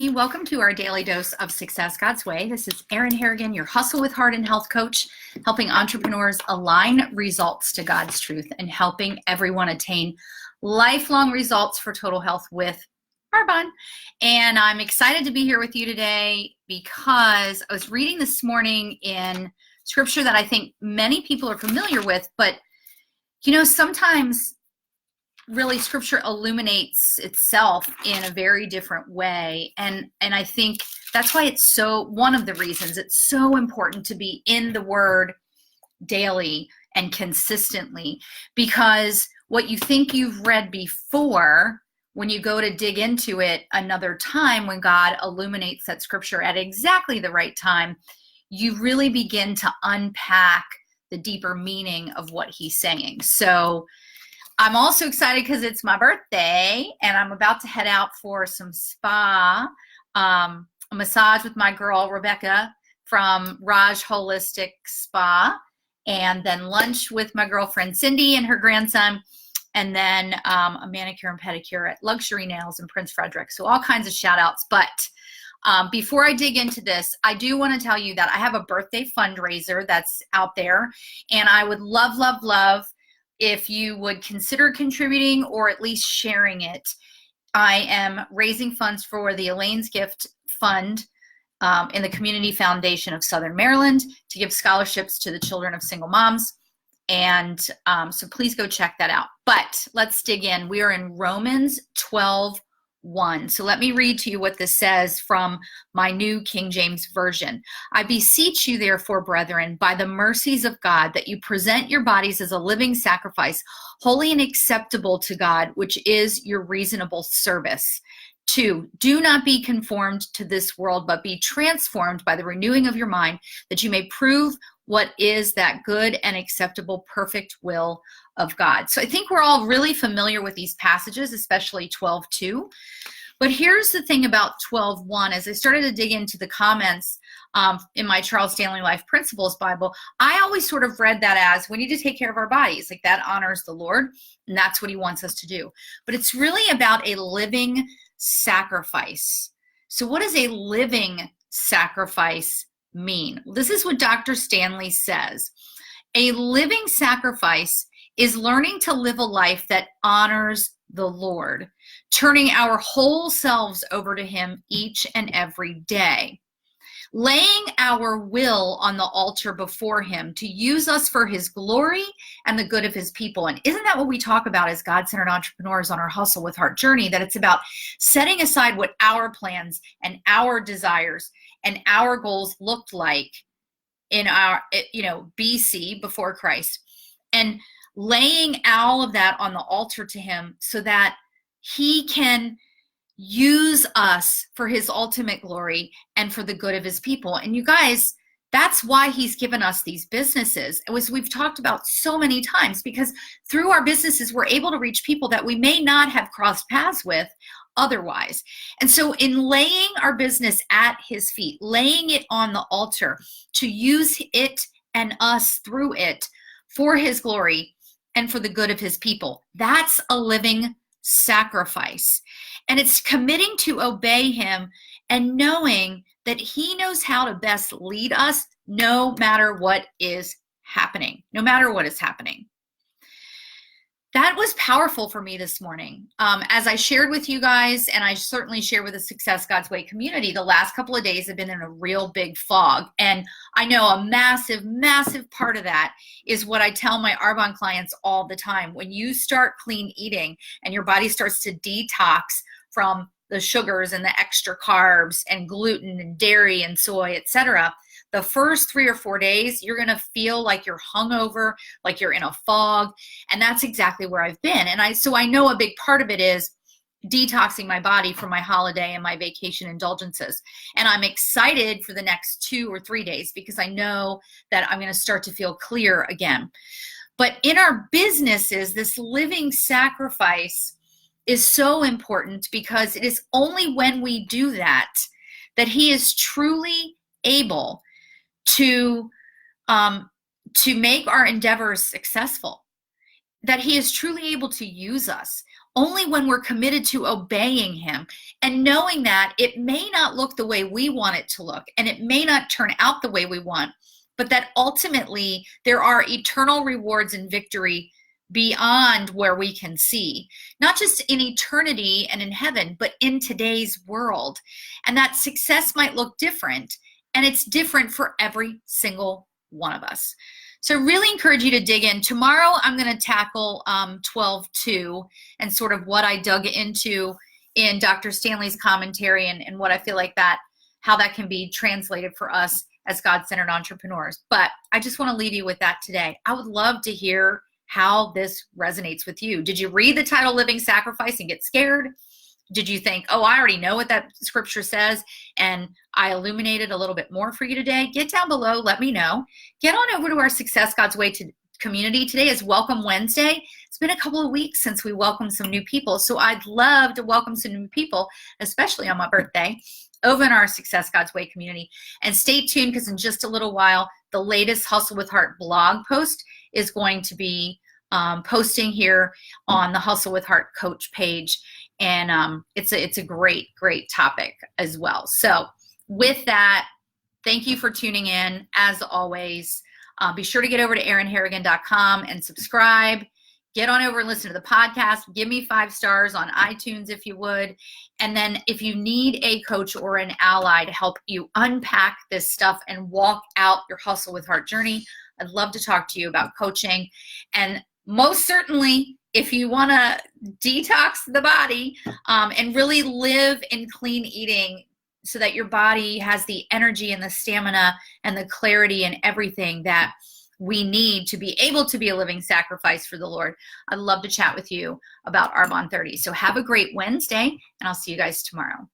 everybody. Welcome to our daily dose of success God's way. This is Erin Harrigan, your Hustle with Heart and Health coach, helping entrepreneurs align results to God's truth and helping everyone attain lifelong results for total health with Arbonne. And I'm excited to be here with you today because I was reading this morning in scripture that I think many people are familiar with, but you know, sometimes really scripture illuminates itself in a very different way. And I think that's why it's one of the reasons it's so important to be in the word daily and consistently, because what you think you've read before, when you go to dig into it another time, when God illuminates that scripture at exactly the right time, you really begin to unpack the deeper meaning of what he's saying. So I'm also excited because it's my birthday and I'm about to head out for some spa, a massage with my girl, Rebecca from Raj Holistic Spa, and then lunch with my girlfriend, Cindy, and her grandson, and then a manicure and pedicure at Luxury Nails in Prince Frederick. So all kinds of shout outs. But before I dig into this, I do want to tell you that I have a birthday fundraiser that's out there, and I would love if you would consider contributing or at least sharing it. I am raising funds for the Elaine's Gift Fund in the Community Foundation of Southern Maryland to give scholarships to the children of single moms. And so please go check that out. But let's dig in. We are in Romans 12:1. So let me read to you what this says from my new King James Version. I beseech you, therefore, brethren, by the mercies of God, that you present your bodies as a living sacrifice, holy and acceptable to God, which is your reasonable service. 2, do not be conformed to this world, but be transformed by the renewing of your mind, that you may prove what is that good and acceptable, perfect will of God. So I think we're all really familiar with these passages, especially 12:2. But here's the thing about 12:1. As I started to dig into the comments in my Charles Stanley Life Principles Bible, I always sort of read that as we need to take care of our bodies. Like that honors the Lord, and that's what he wants us to do. But it's really about a living sacrifice. So what does a living sacrifice mean? Well, this is what Dr. Stanley says. A living sacrifice is learning to live a life that honors the Lord, turning our whole selves over to him each and every day, laying our will on the altar before him to use us for his glory and the good of his people. And isn't that what we talk about as God-centered entrepreneurs on our Hustle with Heart journey? That it's about setting aside what our plans and our desires and our goals looked like in our, BC, before Christ, and laying all of that on the altar to him so that he can use us for his ultimate glory and for the good of his people. And you guys, that's why he's given us these businesses, as we've talked about so many times, because through our businesses, we're able to reach people that we may not have crossed paths with otherwise. And so in laying our business at his feet, laying it on the altar to use it and us through it for his glory and for the good of his people, that's a living sacrifice. And it's committing to obey him and knowing that he knows how to best lead us no matter what is happening, That was powerful for me this morning. As I shared with you guys, and I certainly share with the Success God's Way community, the last couple of days have been in a real big fog. And I know a massive part of that is what I tell my Arbonne clients all the time. When you start clean eating and your body starts to detox from the sugars and the extra carbs and gluten and dairy and soy, etc., the first 3 or 4 days, you're going to feel like you're hungover, like you're in a fog. And that's exactly where I've been. And so I know a big part of it is detoxing my body for my holiday and my vacation indulgences. And I'm excited for the next 2 or 3 days because I know that I'm going to start to feel clear again. But in our businesses, this living sacrifice is so important because it is only when we do that that he is truly able to make our endeavors successful, that he is truly able to use us. only when we're committed to obeying him and knowing that it may not look the way we want it to look, and it may not turn out the way we want, but that ultimately there are eternal rewards and victory beyond where we can see, not just in eternity and in heaven, but in today's world. And that success might look different, and it's different for every single one of us. So really encourage you to dig in. Tomorrow, I'm going to tackle 12:2 and sort of what I dug into in Dr. Stanley's commentary and what I feel like how that can be translated for us as God-centered entrepreneurs. But I just want to leave you with that today. I would love to hear how this resonates with you. Did you read the title Living Sacrifice and get scared? Did you think, oh, I already know what that scripture says, and I illuminated a little bit more for you today? Get down below. Let me know. Get on over to our Success God's Way community. Today is Welcome Wednesday. It's been a couple of weeks since we welcomed some new people, so I'd love to welcome some new people, especially on my birthday, over in our Success God's Way community. And stay tuned, because in just a little while, the latest Hustle with Heart blog post is going to be posting here on the Hustle with Heart coach page. And it's a great topic as well. So with that, thank you for tuning in. As always, be sure to get over to erinharrigan.com and subscribe. Get on over and listen to the podcast. Give me 5 stars on iTunes if you would. And then if you need a coach or an ally to help you unpack this stuff and walk out your Hustle with Heart journey, I'd love to talk to you about coaching. And most certainly, if you want to detox the body and really live in clean eating so that your body has the energy and the stamina and the clarity and everything that we need to be able to be a living sacrifice for the Lord, I'd love to chat with you about Arbonne 30. So have a great Wednesday, and I'll see you guys tomorrow.